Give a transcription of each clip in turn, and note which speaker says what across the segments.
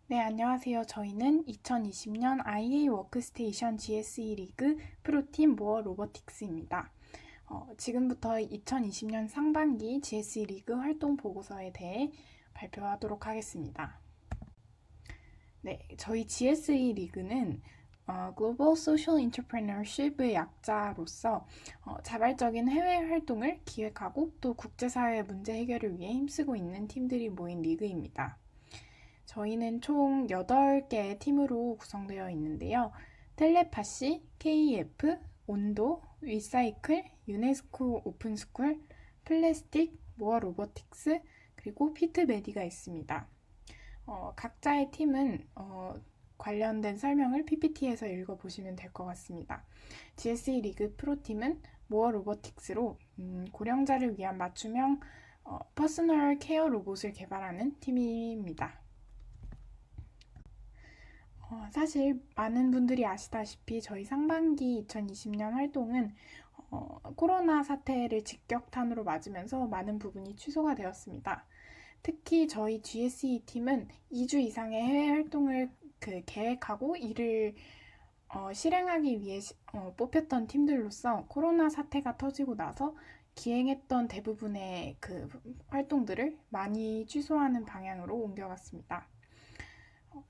Speaker 1: 네, 안녕하세요. 저희는 2020년 IA 워크스테이션 GSE 리그 프로팀 모어 로보틱스입니다. 지금부터 2020년 상반기 GSE 리그 활동 보고서에 대해 발표하도록 하겠습니다. 네, 저희 GSE 리그는 Global Social Entrepreneurship의 약자로서 자발적인 해외 활동을 기획하고 또 국제사회 문제 해결을 위해 힘쓰고 있는 팀들이 모인 리그입니다. 저희는 총 8개의 팀으로 구성되어 있는데요. 텔레파시, KF, 온도, 위사이클, 유네스코 오픈스쿨, 플래스틱, 모어 로보틱스, 그리고 피트메디가 있습니다. 각자의 팀은 관련된 설명을 PPT에서 읽어보시면 될 것 같습니다. GSE 리그 프로팀은 모어 로보틱스로 고령자를 위한 맞춤형 퍼스널 케어 로봇을 개발하는 팀입니다. 사실 많은 분들이 아시다시피 저희 상반기 2020년 활동은 코로나 사태를 직격탄으로 맞으면서 많은 부분이 취소가 되었습니다. 특히 저희 GSE 팀은 2주 이상의 해외 활동을 계획하고 이를 실행하기 위해 뽑혔던 팀들로서 코로나 사태가 터지고 나서 기행했던 대부분의 그 활동들을 많이 취소하는 방향으로 옮겨갔습니다.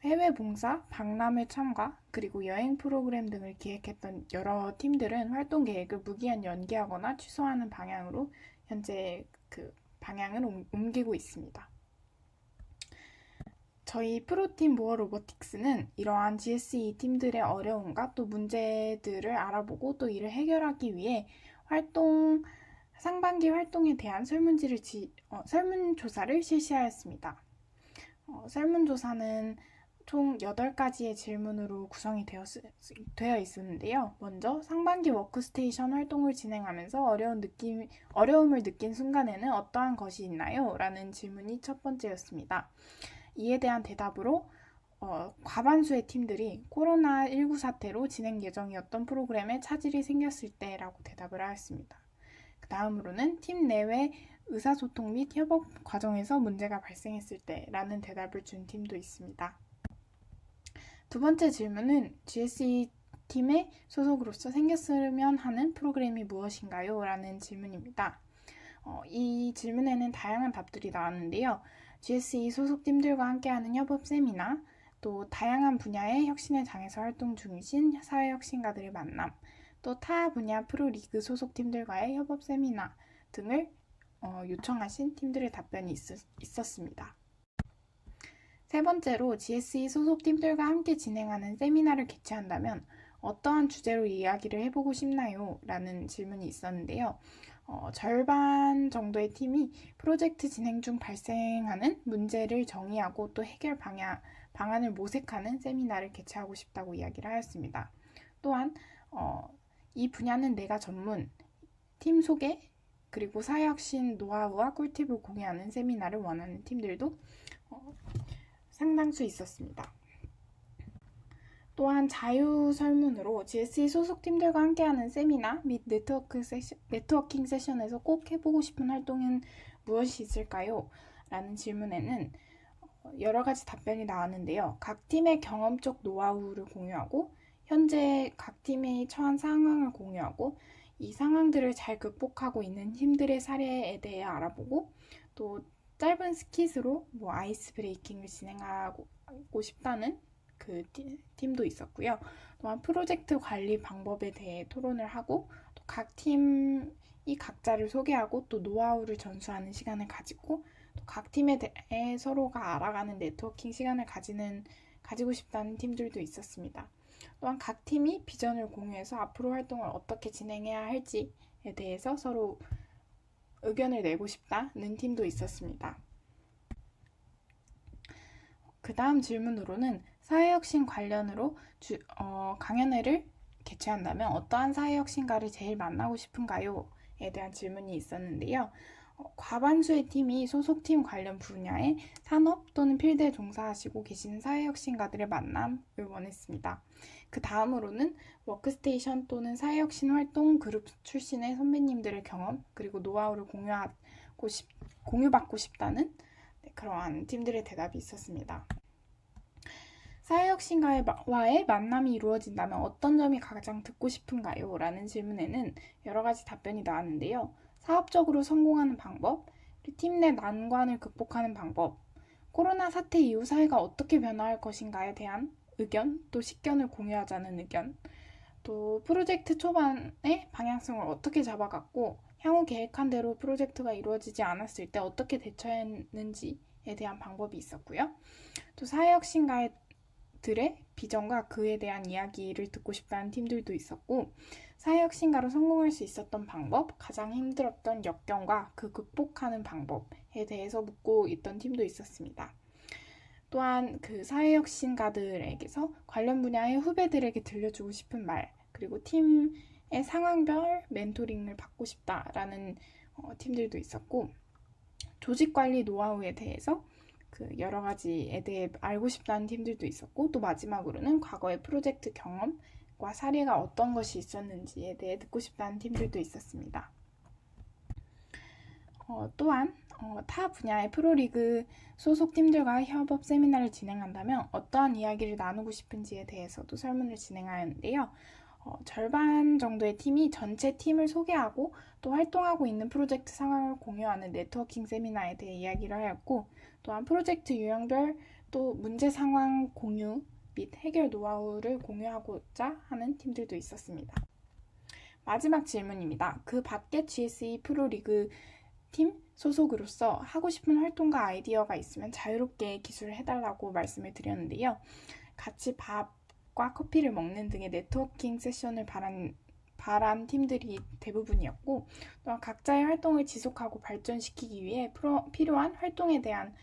Speaker 1: 해외 봉사, 박람회 참가, 그리고 여행 프로그램 등을 기획했던 여러 팀들은 활동 계획을 무기한 연기하거나 취소하는 방향으로 현재 그 방향을 옮기고 있습니다. 저희 프로팀 모어 로보틱스는 이러한 GSE 팀들의 어려움과 또 문제들을 알아보고 또 이를 해결하기 위해 상반기 활동에 대한 설문조사를 실시하였습니다. 설문조사는 총 8가지의 질문으로 구성이 되어 있었는데요. 먼저 상반기 워크스테이션 활동을 진행하면서 어려움을 느낀 순간에는 어떠한 것이 있나요? 라는 질문이 첫 번째였습니다. 이에 대한 대답으로 과반수의 팀들이 코로나19 사태로 진행 예정이었던 프로그램에 차질이 생겼을 때라고 대답을 하였습니다. 그 다음으로는 팀 내외 의사소통 및 협업 과정에서 문제가 발생했을 때라는 대답을 준 팀도 있습니다. 두 번째 질문은 GSE 팀의 소속으로서 생겼으면 하는 프로그램이 무엇인가요? 라는 질문입니다. 이 질문에는 다양한 답들이 나왔는데요. GSE 소속팀들과 함께하는 협업 세미나, 또 다양한 분야의 혁신의 장에서 활동 중이신 사회혁신가들의 만남, 또 타 분야 프로리그 소속팀들과의 협업 세미나 등을 요청하신 팀들의 답변이 있었습니다. 세 번째로 GSE 소속팀들과 함께 진행하는 세미나를 개최한다면 어떠한 주제로 이야기를 해보고 싶나요? 라는 질문이 있었는데요. 절반 정도의 팀이 프로젝트 진행 중 발생하는 문제를 정의하고 또 해결 방안을 모색하는 세미나를 개최하고 싶다고 이야기를 하였습니다. 또한 이 분야는 내가 전문, 팀 소개, 그리고 사회혁신 노하우와 꿀팁을 공유하는 세미나를 원하는 팀들도 상당수 있었습니다. 또한 자유설문으로 GSE 소속팀들과 함께하는 세미나 및 네트워킹 세션에서 꼭 해보고 싶은 활동은 무엇이 있을까요? 라는 질문에는 여러 가지 답변이 나왔는데요. 각 팀의 경험적 노하우를 공유하고 현재 각 팀이 처한 상황을 공유하고 이 상황들을 잘 극복하고 있는 팀들의 사례에 대해 알아보고 또 짧은 스킷으로 아이스 브레이킹을 진행하고 싶다는 그 팀도 있었고요. 또한 프로젝트 관리 방법에 대해 토론을 하고 또 각 팀이 각자를 소개하고 또 노하우를 전수하는 시간을 가지고 또 각 팀에 대해 서로가 알아가는 네트워킹 시간을 가지고 싶다는 팀들도 있었습니다. 또한 각 팀이 비전을 공유해서 앞으로 활동을 어떻게 진행해야 할지에 대해서 서로 의견을 내고 싶다는 팀도 있었습니다. 그 다음 질문으로는 사회혁신 관련으로 강연회를 개최한다면 어떠한 사회혁신가를 제일 만나고 싶은가요? 에 대한 질문이 있었는데요. 과반수의 팀이 소속팀 관련 분야의 산업 또는 필드에 종사하시고 계시는 사회혁신가들의 만남을 원했습니다. 그 다음으로는 워크스테이션 또는 사회혁신 활동 그룹 출신의 선배님들의 경험 그리고 노하우를 공유받고 싶다는 그러한 팀들의 대답이 있었습니다. 사회혁신가와의 만남이 이루어진다면 어떤 점이 가장 듣고 싶은가요? 라는 질문에는 여러 가지 답변이 나왔는데요. 사업적으로 성공하는 방법, 팀 내 난관을 극복하는 방법, 코로나 사태 이후 사회가 어떻게 변화할 것인가에 대한 의견, 또 식견을 공유하자는 의견, 또 프로젝트 초반의 방향성을 어떻게 잡아갔고 향후 계획한 대로 프로젝트가 이루어지지 않았을 때 어떻게 대처했는지에 대한 방법이 있었고요. 또 사회혁신가들의 비전과 그에 대한 이야기를 듣고 싶다는 팀들도 있었고, 사회혁신가로 성공할 수 있었던 방법, 가장 힘들었던 역경과 그 극복하는 방법에 대해서 묻고 있던 팀도 있었습니다. 또한 그 사회혁신가들에게서 관련 분야의 후배들에게 들려주고 싶은 말, 그리고 팀의 상황별 멘토링을 받고 싶다라는 팀들도 있었고, 조직관리 노하우에 대해서 그 여러 가지에 대해 알고 싶다는 팀들도 있었고, 또 마지막으로는 과거의 프로젝트 경험과 사례가 어떤 것이 있었는지에 대해 듣고 싶다는 팀들도 있었습니다. 또한 타 분야의 프로리그 소속 팀들과 협업 세미나를 진행한다면 어떠한 이야기를 나누고 싶은지에 대해서도 설문을 진행하였는데요. 절반 정도의 팀이 전체 팀을 소개하고 또 활동하고 있는 프로젝트 상황을 공유하는 네트워킹 세미나에 대해 이야기를 하였고, 또한 프로젝트 유형별 또 문제 상황 공유 및 해결 노하우를 공유하고자 하는 팀들도 있었습니다. 마지막 질문입니다. 그 밖에 GSE 프로리그 팀 소속으로서 하고 싶은 활동과 아이디어가 있으면 자유롭게 기술을 해달라고 말씀을 드렸는데요. 같이 밥과 커피를 먹는 등의 네트워킹 세션을 바란 팀들이 대부분이었고, 또한 각자의 활동을 지속하고 발전시키기 위해 필요한 활동에 대한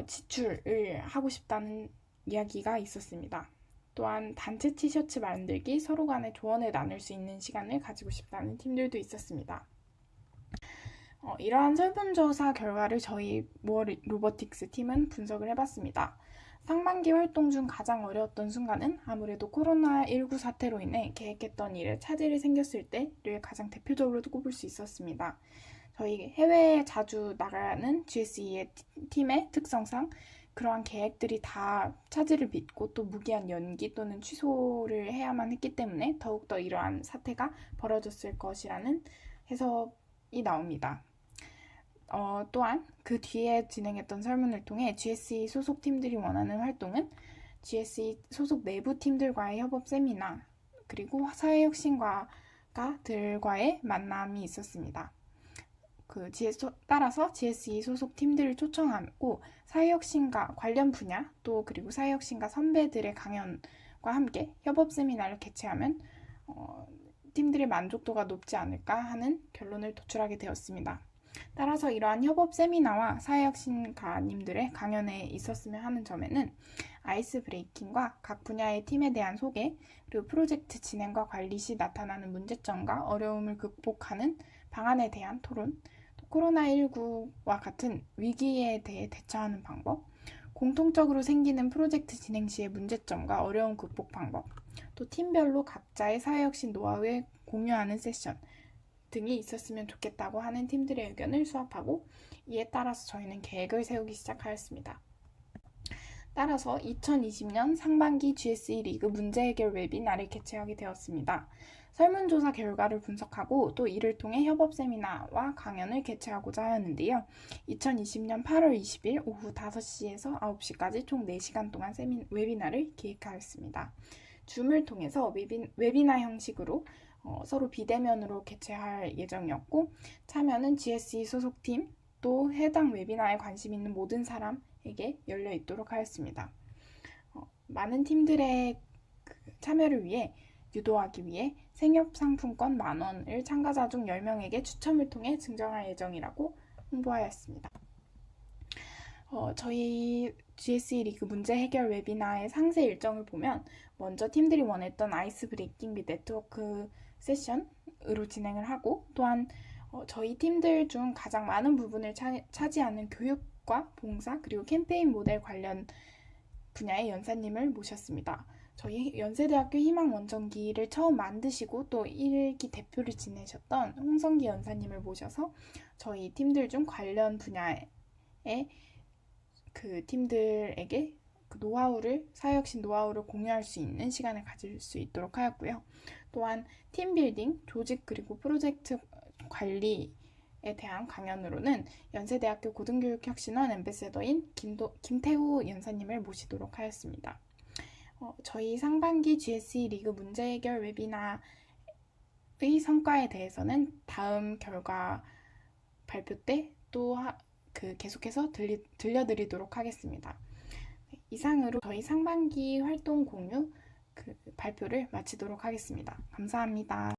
Speaker 1: 지출을 하고 싶다는 이야기가 있었습니다. 또한 단체 티셔츠 만들기, 서로 간의 조언을 나눌 수 있는 시간을 가지고 싶다는 팀들도 있었습니다. 이러한 설문조사 결과를 저희 모어 로보틱스 팀은 분석을 해봤습니다. 상반기 활동 중 가장 어려웠던 순간은 아무래도 코로나19 사태로 인해 계획했던 일에 차질이 생겼을 때를 가장 대표적으로 꼽을 수 있었습니다. 저희 해외에 자주 나가는 GSE의 팀의 특성상 그러한 계획들이 다 차질을 빚고 또 무기한 연기 또는 취소를 해야만 했기 때문에 더욱더 이러한 사태가 벌어졌을 것이라는 해석이 나옵니다. 또한 그 뒤에 진행했던 설문을 통해 GSE 소속 팀들이 원하는 활동은 GSE 소속 내부 팀들과의 협업 세미나, 그리고 사회혁신가들과의 만남이 있었습니다. 따라서 GSE 소속 팀들을 초청하고 사회혁신가 관련 분야 또 그리고 사회혁신가 선배들의 강연과 함께 협업 세미나를 개최하면 팀들의 만족도가 높지 않을까 하는 결론을 도출하게 되었습니다. 따라서 이러한 협업 세미나와 사회혁신가님들의 강연에 있었으면 하는 점에는 아이스 브레이킹과 각 분야의 팀에 대한 소개, 그리고 프로젝트 진행과 관리 시 나타나는 문제점과 어려움을 극복하는 방안에 대한 토론, 코로나19와 같은 위기에 대해 대처하는 방법, 공통적으로 생기는 프로젝트 진행 시의 문제점과 어려움 극복 방법, 또 팀별로 각자의 사회혁신 노하우에 공유하는 세션 등이 있었으면 좋겠다고 하는 팀들의 의견을 수합하고, 이에 따라서 저희는 계획을 세우기 시작하였습니다. 따라서 2020년 상반기 GSE 리그 문제 해결 웨비나를 개최하게 되었습니다. 설문조사 결과를 분석하고 또 이를 통해 협업 세미나와 강연을 개최하고자 하였는데요. 2020년 8월 20일 오후 5시에서 9시까지 총 4시간 동안 웨비나를 기획하였습니다. 줌을 통해서 웨비나 형식으로 서로 비대면으로 개최할 예정이었고, 참여는 GSE 소속팀 또 해당 웨비나에 관심 있는 모든 사람에게 열려 있도록 하였습니다. 많은 팀들의 참여를 위해 유도하기 위해 생협상품권 10,000원을 참가자 중 10명에게 추첨을 통해 증정할 예정이라고 홍보하였습니다. 저희 GSE 리그 문제 해결 웨비나의 상세 일정을 보면 먼저 팀들이 원했던 아이스 브레이킹 및 네트워크 세션으로 진행을 하고, 또한 저희 팀들 중 가장 많은 부분을 차지하는 교육과 봉사 그리고 캠페인 모델 관련 분야의 연사님을 모셨습니다. 저희 연세대학교 희망원정기를 처음 만드시고 또 1기 대표를 지내셨던 홍성기 연사님을 모셔서 저희 팀들 중 관련 분야의 그 팀들에게 그 사회혁신 노하우를 공유할 수 있는 시간을 가질 수 있도록 하였고요. 또한 팀빌딩, 조직 그리고 프로젝트 관리에 대한 강연으로는 연세대학교 고등교육혁신원 앰베서더인 김태호 연사님을 모시도록 하였습니다. 저희 상반기 GSE 리그 문제 해결 웨비나의 성과에 대해서는 다음 결과 발표 때 또 계속해서 들려드리도록 하겠습니다. 이상으로 저희 상반기 활동 공유 발표를 마치도록 하겠습니다. 감사합니다.